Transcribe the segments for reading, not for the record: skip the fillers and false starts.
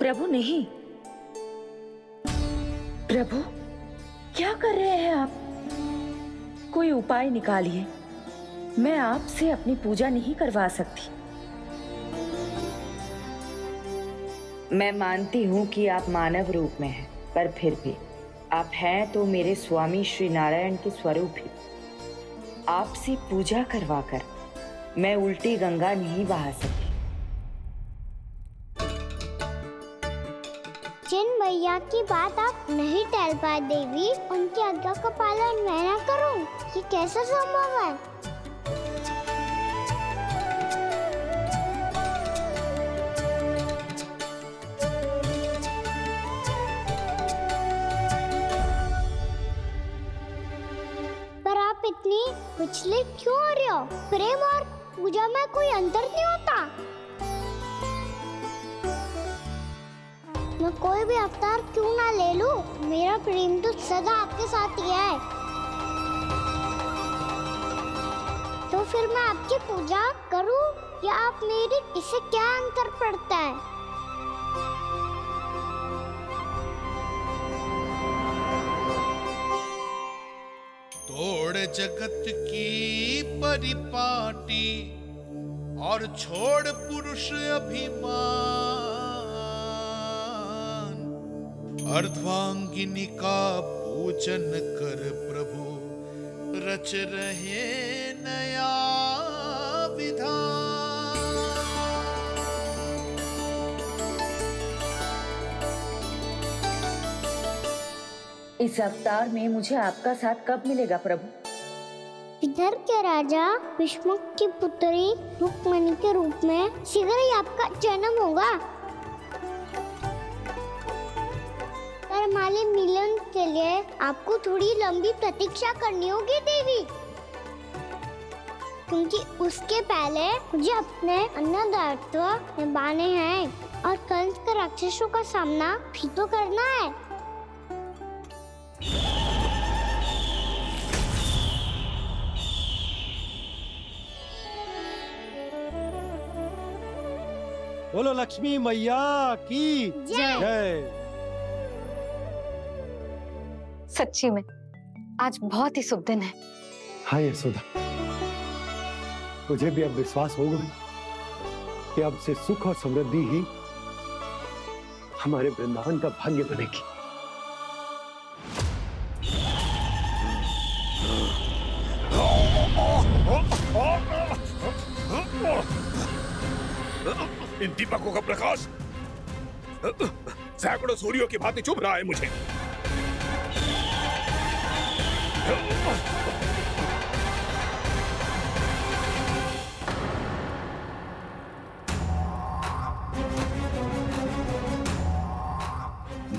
प्रभु नहीं। प्रभु, क्या कर रहे हैं आप? कोई उपाय निकालिए। मैं आपसे अपनी पूजा नहीं करवा सकती। मैं मानती हूँ कि आप मानव रूप में हैं, पर फिर भी आप हैं तो मेरे स्वामी श्री नारायण के स्वरूप ही। आपसे पूजा करवाकर मैं उल्टी गंगा नहीं बहा सकती। जिन भैया की बात आप नहीं टाल पाए देवी, उनकी आज्ञा का पालन मैं ना करूं, ये कैसा संभव है? पर आप इतनी विचलित क्यों हो रहे हो? प्रेम और पूजा में कोई अंतर नहीं होता। मैं कोई भी अवतार क्यों ना ले लूं, मेरा प्रेम तो सदा आपके साथ ही है। तो फिर मैं आपकी पूजा करूं या आप मेरी? इससे क्या अंतर पड़ता है? तोड़ जगत की परिपाटी और छोड़ पुरुष अभिमान, अर्धांगिनी का पूजन कर प्रभु रच रहे नया विधान। इस अवतार में मुझे आपका साथ कब मिलेगा प्रभु? इधर के राजा भीष्मक की पुत्री रुक्मणी के रूप में शीघ्र ही आपका जन्म होगा। हमारे मिलन के लिए आपको थोड़ी लंबी प्रतीक्षा करनी होगी देवी, क्योंकि उसके पहले मुझे अपने अन्य दायित्व निभाने हैं और कंस के राक्षसों का सामना भी तो करना है। बोलो लक्ष्मी मैया की जय। सच्ची में आज बहुत ही शुभ दिन है। हाँ यशोदा, मुझे भी अब विश्वास हो गया कि अब से सुख और समृद्धि ही हमारे वृंदावन का भाग्य बनेगी। इन दीपकों का प्रकाश सैकड़ों सूर्यों की भांति चुभ रहा है मुझे।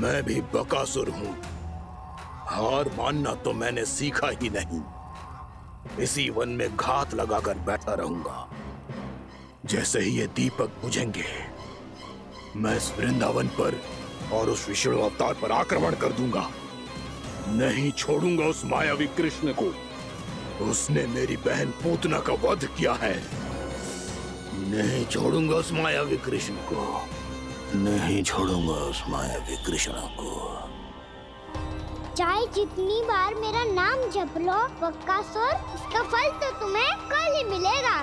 मैं भी बकासुर हूं, हार मानना तो मैंने सीखा ही नहीं। इसी वन में घात लगाकर बैठा रहूंगा। जैसे ही ये दीपक बुझेंगे, मैं इस वृंदावन पर और उस विष्णु अवतार पर आक्रमण कर दूंगा। नहीं छोड़ूंगा उस मायावी कृष्ण को। उसने मेरी बहन पूतना का वध किया है। नहीं छोड़ूंगा उस मायावी कृष्ण को। नहीं छोड़ूंगा उस मायावी कृष्ण को। चाहे जितनी बार मेरा नाम जप लो बकासुर, इसका फल तो तुम्हें कल ही मिलेगा।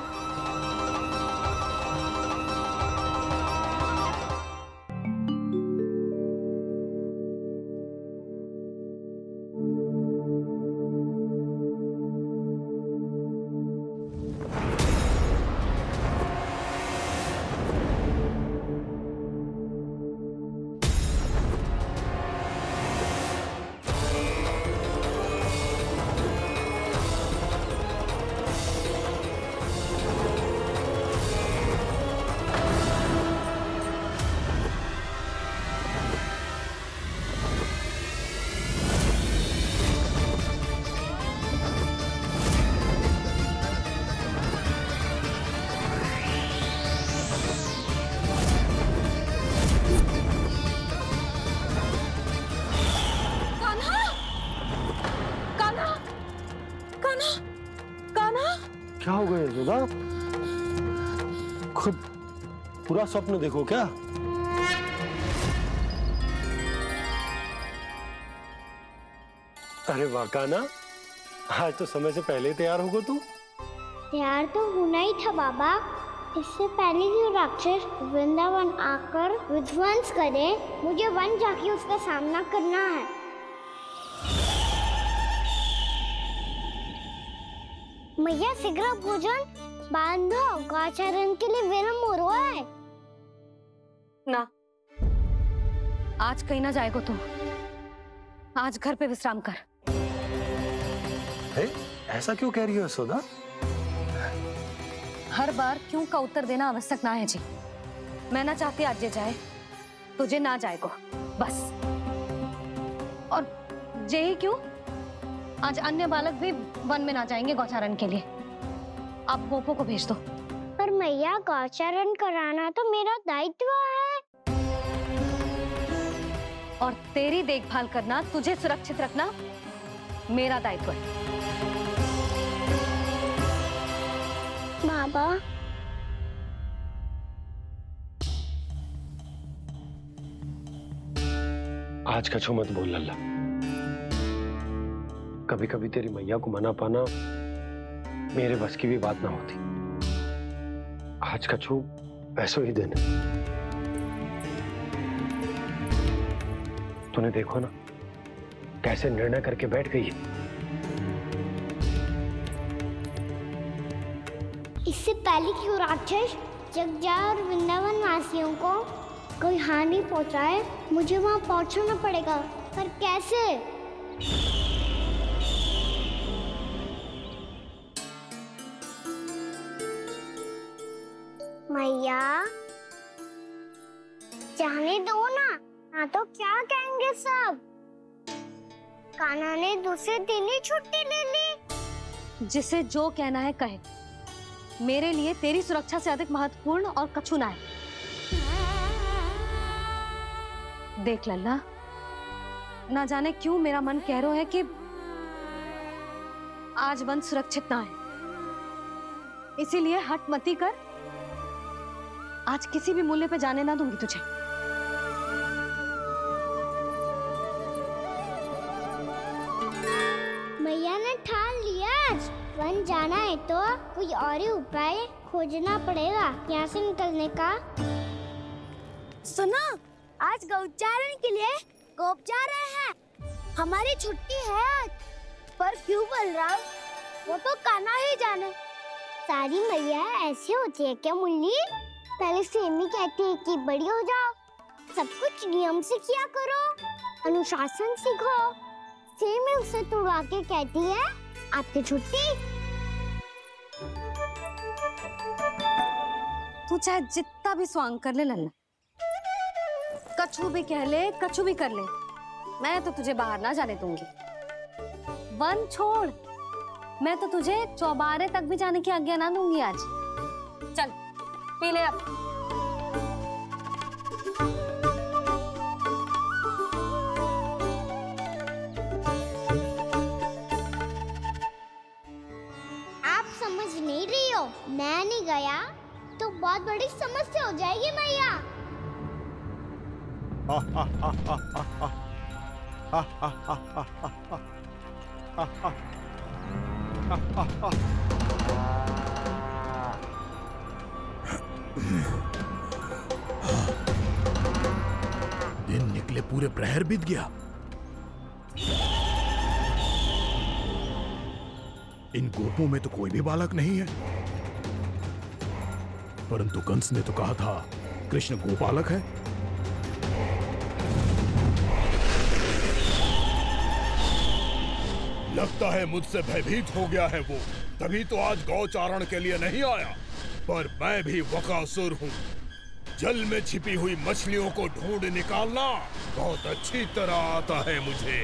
क्या हो गया यशोदा? खुद पूरा स्वप्न देखो क्या? अरे वाकाना, आज तो समय से पहले ही तैयार होगा तू। तैयार तो होना ही था बाबा। इससे पहले कि राक्षस वृंदावन आकर विध्वंस करे, मुझे वन जाके उसका सामना करना है। मैया शीघ्र भोजन बांधो, गौचरण के लिए विलंब हो रहा है। ना, आज कहीं ना जाएगा तुम। आज घर पे विश्राम कर। ऐसा क्यों कह रही हो यशोदा? हर बार क्यों का उत्तर देना आवश्यक ना है जी। मैं ना चाहती आज ये जाए, तुझे ना जाएगा बस। और यही क्यों, आज अन्य बालक भी वन में ना जाएंगे गौचारण के लिए। आप गोपो को भेज दो। पर मैया गौचरण कराना तो मेरा दायित्व है। और तेरी देखभाल करना, तुझे सुरक्षित रखना मेरा दायित्व है। बाबा, आज कछु मत बोल लल्ला। कभी कभी तेरी मैया को मना पाना मेरे बस की भी बात ना होती। आज कछु पैसों ही देने। तूने देखो ना कैसे निर्णय करके बैठ गई है। इससे पहले कि वो राक्षस जगजा और वृंदावन वासियों को कोई हानि पहुंचाए, मुझे वहां पहुंचना पड़ेगा। पर कैसे? मैया, जाने दो ना, हाँ तो क्या कहेंगे सब। कान्हा ने दूसरे दिन ही छुट्टी ले ली। जिसे जो कहना है कहे। मेरे लिए तेरी सुरक्षा से अधिक महत्वपूर्ण और कछु ना है। देख लल्ला, ना जाने क्यों मेरा मन कह रहा है कि आज वन सुरक्षित ना है। इसीलिए हट मती कर। आज किसी भी मूल्य पे जाने ना दूंगी तुझे। मैया ने ठान लिया, आज वन जाना है तो कोई और ही उपाय खोजना पड़ेगा यहाँ से निकलने का। सुनो, आज गौचारण के लिए गोप जा रहे हैं। हमारी छुट्टी है आज। पर क्यों बलराम? वो तो कान्हा ही जाने। सारी मैया ऐसी होती है क्या मुन्नी? पहले सेमी कहती है कि बड़ी हो जाओ, सब कुछ नियम से किया करो, अनुशासन सीखो। सेमी उसे तुड़वा के कहती है आपकी छुट्टी। तू चाहे जितना भी स्वांग कर ले लल्ला, कछु भी कह ले, कछु भी कर ले, मैं तो तुझे बाहर ना जाने दूंगी। वन छोड़, मैं तो तुझे चौबारे तक भी जाने की आज्ञा ना दूंगी आज। चल पी ले अब। आप समझ नहीं रही हो, मैं नहीं गया तो बहुत बड़ी समस्या हो जाएगी मैया। दिन निकले पूरे प्रहर बीत गया। इन गोपों में तो कोई भी बालक नहीं है, परंतु कंस ने तो कहा था कृष्ण गोपालक है। लगता है मुझसे भयभीत हो गया है वो, तभी तो आज गौचारण के लिए नहीं आया। पर मैं भी वकासुर हूँ। जल में छिपी हुई मछलियों को ढूंढ निकालना बहुत अच्छी तरह आता है मुझे।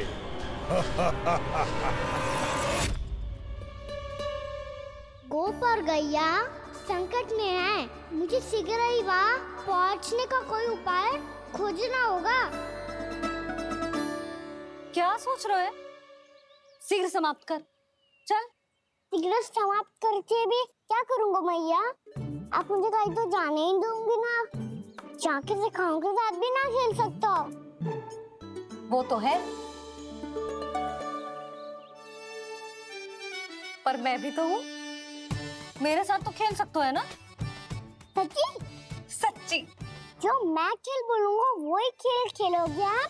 गोप और गैया संकट में है, मुझे शीघ्र ही वहाँ पहुँचने का कोई उपाय खोजना होगा। क्या सोच रहे हो? शीघ्र समाप्त कर, चल। शीघ्र समाप्त करके भी क्या करूँगा मैया? आप मुझे कहीं तो जाने ही दूंगी ना। जाके सिखाओं के साथ भी ना खेल सकता। वो तो है, पर मैं भी तो हूँ, मेरे साथ तो खेल सकते हो, है ना? सच्ची? सच्ची। जो मैं खेल बोलूंगा वही खेल खेलोगे आप?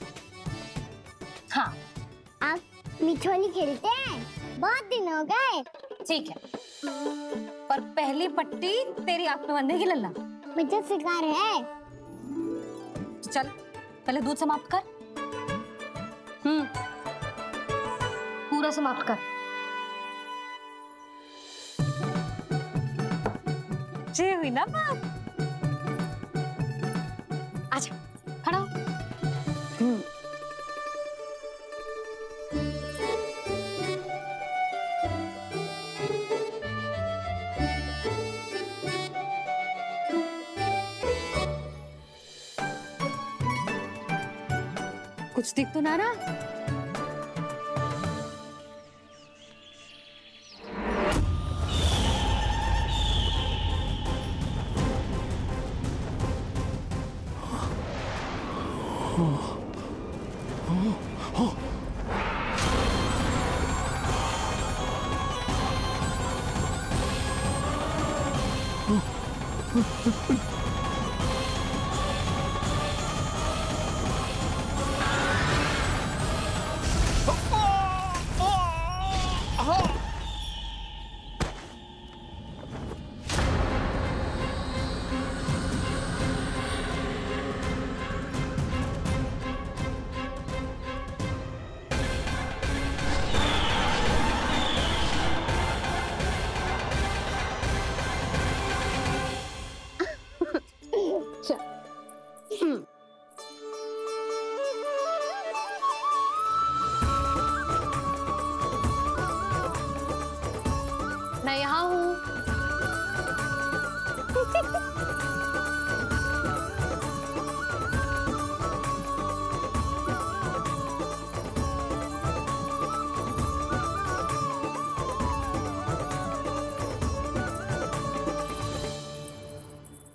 हाँ। आप मिठोली खेलते हैं? बहुत दिन हो गए। ठीक है, पर पहली पट्टी तेरी आंख में बनने की लल्ला। मुझे शिकार है। चल पहले दूध समाप्त कर। पूरा समाप्त कर। जी हुई ना बात? आजा, खड़ा हो। कुछ दिख तो ना रहा? मैं यहाँ हूँ।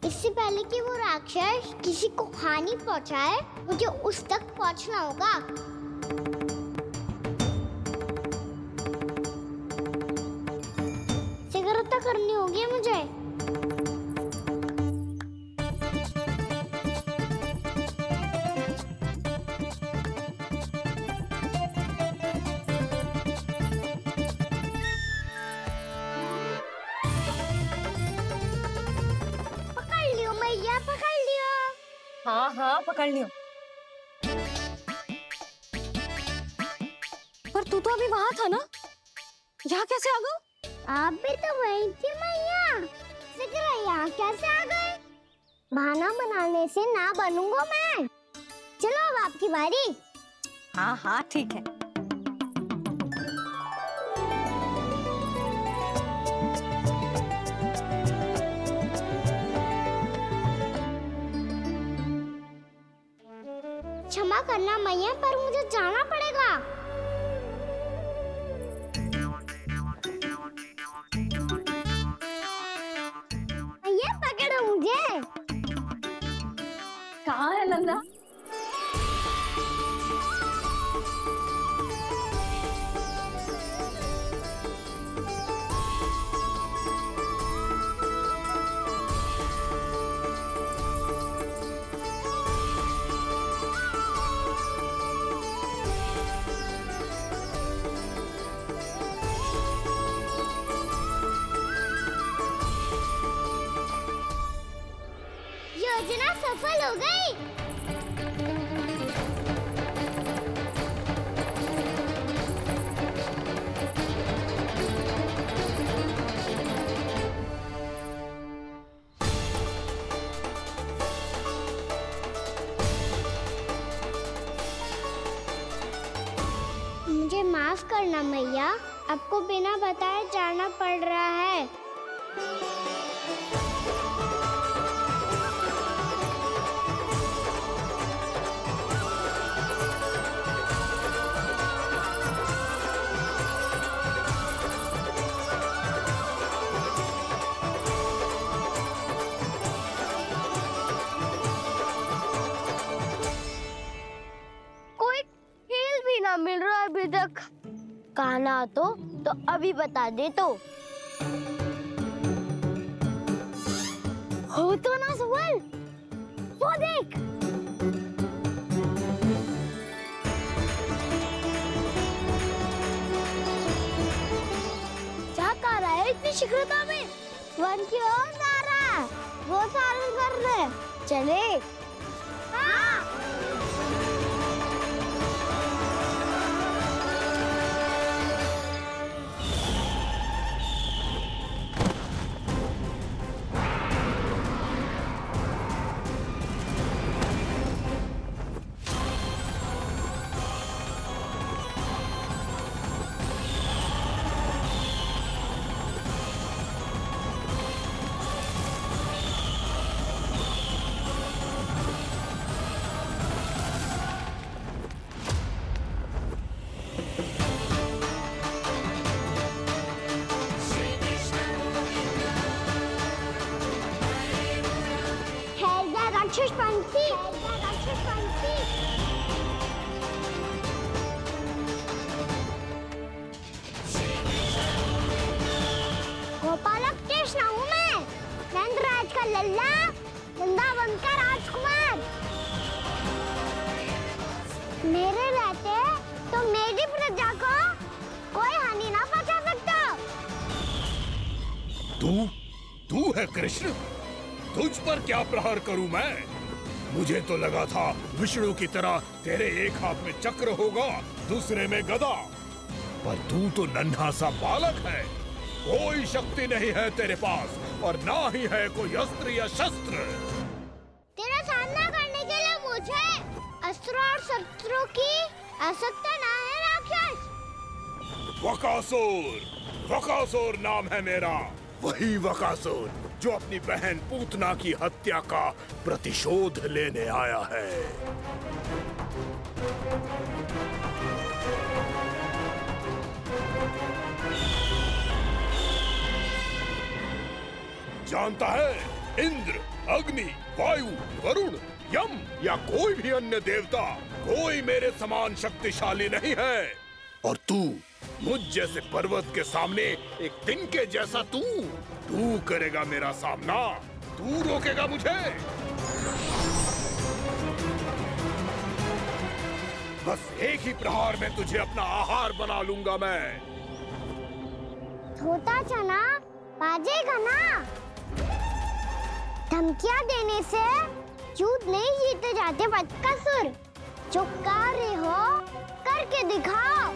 इससे पहले कि वो राक्षस किसी को हानि पहुंचाए, मुझे उस तक पहुंचना होगा। सिगरेट करनी होगी मुझे। पकड़ लियो मैया, पकड़ लियो। हाँ हाँ पकड़ लियो। पर तू तो अभी वहां था ना, यहाँ कैसे आ गया? आप भी तो वही थी मैया। सिकरा यहाँ कैसे आ गए? बहाना बनाने से ना बनूंगा मैं। चलो अब आपकी बारी। हाँ हाँ ठीक है। क्षमा करना मैया, पर मुझे जाना पड़ेगा। मैया पकड़ो मुझे। कहाँ है लल्ला? योजना सफल हो गई। मुझे माफ करना मैया, आपको बिना बताए जाना पड़ रहा है। कोई खेल भी ना मिल रहा अभी तक। कान्हा तो तो अभी बता दे तो। हो तो ना सवाल, वो देख। क्या कर रहा है इतनी शीघ्रता में? वन की ओर जा रहा है, वो सालन कर रहे। चले। हाँ। राक्षस पंछी, राक्षस पंछी। गोपालक कृष्ण हूँ मैं, नंदराज का लल्ला, वृंदावन का राजकुमार। मेरे रहते तो मेरी प्रजा को कोई हानि ना पहुंचा सकता। तू है कृष्ण? तुझ पर क्या प्रहार करूं मैं? मुझे तो लगा था विष्णु की तरह तेरे एक हाथ में चक्र होगा, दूसरे में गदा, पर तू तो नन्हा सा बालक है। कोई शक्ति नहीं है तेरे पास और ना ही है कोई अस्त्र या शस्त्र। तेरा सामना करने के लिए मुझे अस्त्र और शस्त्रों की आवश्यकता ना है राक्षस। वकासुर नाम है मेरा, वही वकासुर जो अपनी बहन पूतना की हत्या का प्रतिशोध लेने आया है। जानता है, इंद्र, अग्नि, वायु, वरुण, यम या कोई भी अन्य देवता कोई मेरे समान शक्तिशाली नहीं है। और तू मुझ जैसे पर्वत के सामने एक तिनके जैसा तू करेगा मेरा सामना? तू रोकेगा मुझे? बस एक ही प्रहार में तुझे अपना आहार बना लूंगा मैं। छोटा चना बाजेगा ना। धमकियां देने से युद्ध नहीं जीते जाते बदकसूर। जो कार्य हो करके दिखाओ।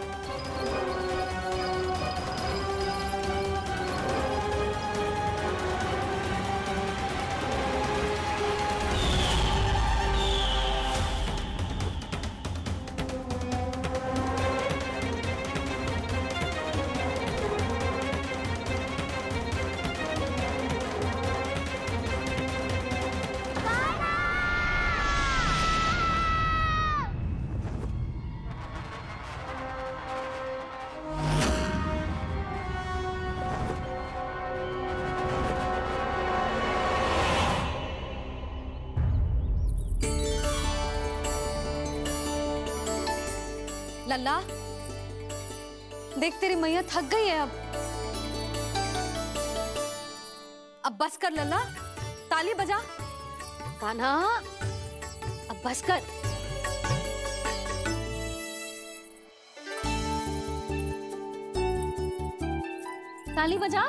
लल्ला, देख तेरी मैया थक गई है अब बस कर लल्ला, ताली बजा। कान्हा, अब बस कर। ताली बजा,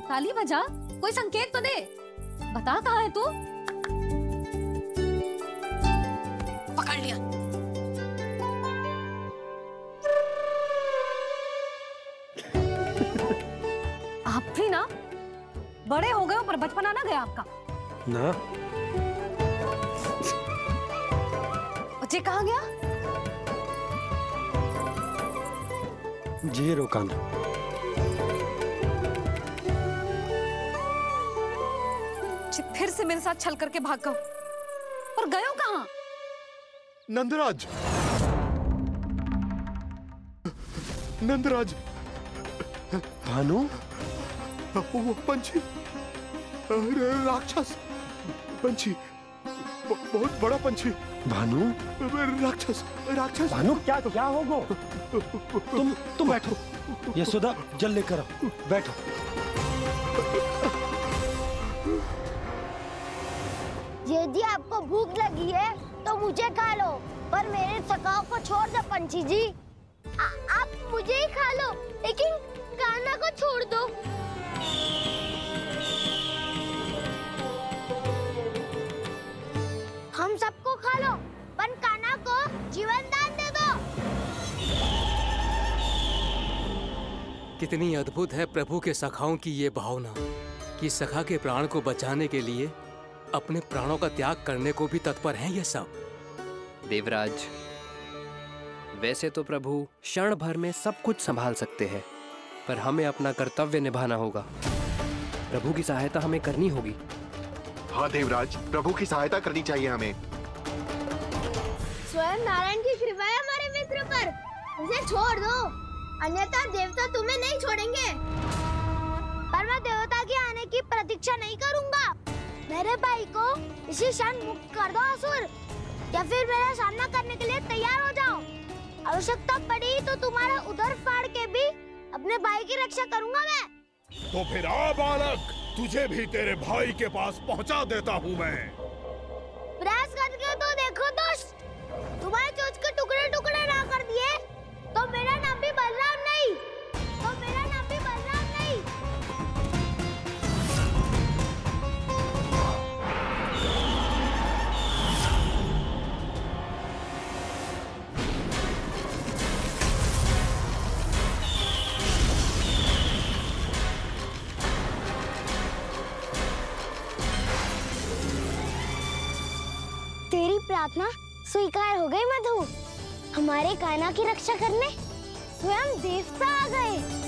ताली बजा, कोई संकेत तो दे। बता कहाँ है तू? पकड़ लिया। आप भी ना बड़े हो गए हो पर बचपना ना गया आपका ना। बच्चे कहाँ गया? जी रोकाना। फिर से मेरे साथ छल करके भाग गए और गए हो कहाँ? नंदराज, नंदराज। भानु, वो पंछी, राक्षस पंछी, बहुत बड़ा पंछी। भानु, राक्षस राक्षस। भानु क्या होगा? तुम बैठो। यशोदा जल लेकर आओ, बैठो। यदि आपको भूख लगी है तो मुझे खा लो, पर मेरे सखाओं को छोड़ दो पंछी जी। आप मुझे ही खा लो, लेकिन कान्हा को छोड़ दो। हम सबको खा लो, पर कान्हा को जीवन दान दे दो। कितनी अद्भुत है प्रभु के सखाओं की ये भावना कि सखा के प्राण को बचाने के लिए अपने प्राणों का त्याग करने को भी तत्पर हैं ये सब। देवराज, वैसे तो प्रभु क्षण भर में सब कुछ संभाल सकते हैं, पर हमें अपना कर्तव्य निभाना होगा। प्रभु की सहायता हमें करनी होगी। हाँ देवराज, प्रभु की सहायता करनी चाहिए हमें। स्वयं नारायण की कृपा है हमारे मित्र पर, उसे छोड़ दो, अन्यथा देवता तुम्हें नहीं छोड़ेंगे। पर मैं देवता के आने की प्रतीक्षा नहीं करूंगा। मेरे भाई को इसी क्षण मुक्त कर दो असुर, या फिर मेरा सामना करने के लिए तैयार हो जाओ। आवश्यकता पड़ी तो तुम्हारा उदर फाड़ के भी अपने भाई की रक्षा करूंगा मैं। तो फिर आ बालक, तुझे भी तेरे भाई के पास पहुंचा देता हूँ मैं। प्रयास करके तो देखो दोस्त, तुम्हारे चोंच के टुकड़े टुकड़े ना कर दिए तो मेरा नाम भी बलराम नहीं, तो मेरा नाम भी बलराम नहीं। तेरी प्रार्थना स्वीकार हो गई मधु। हमारे कान्हा की रक्षा करने स्वयं देवता आ गए।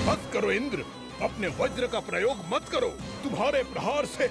मत करो इंद्र, अपने वज्र का प्रयोग मत करो। तुम्हारे प्रहार से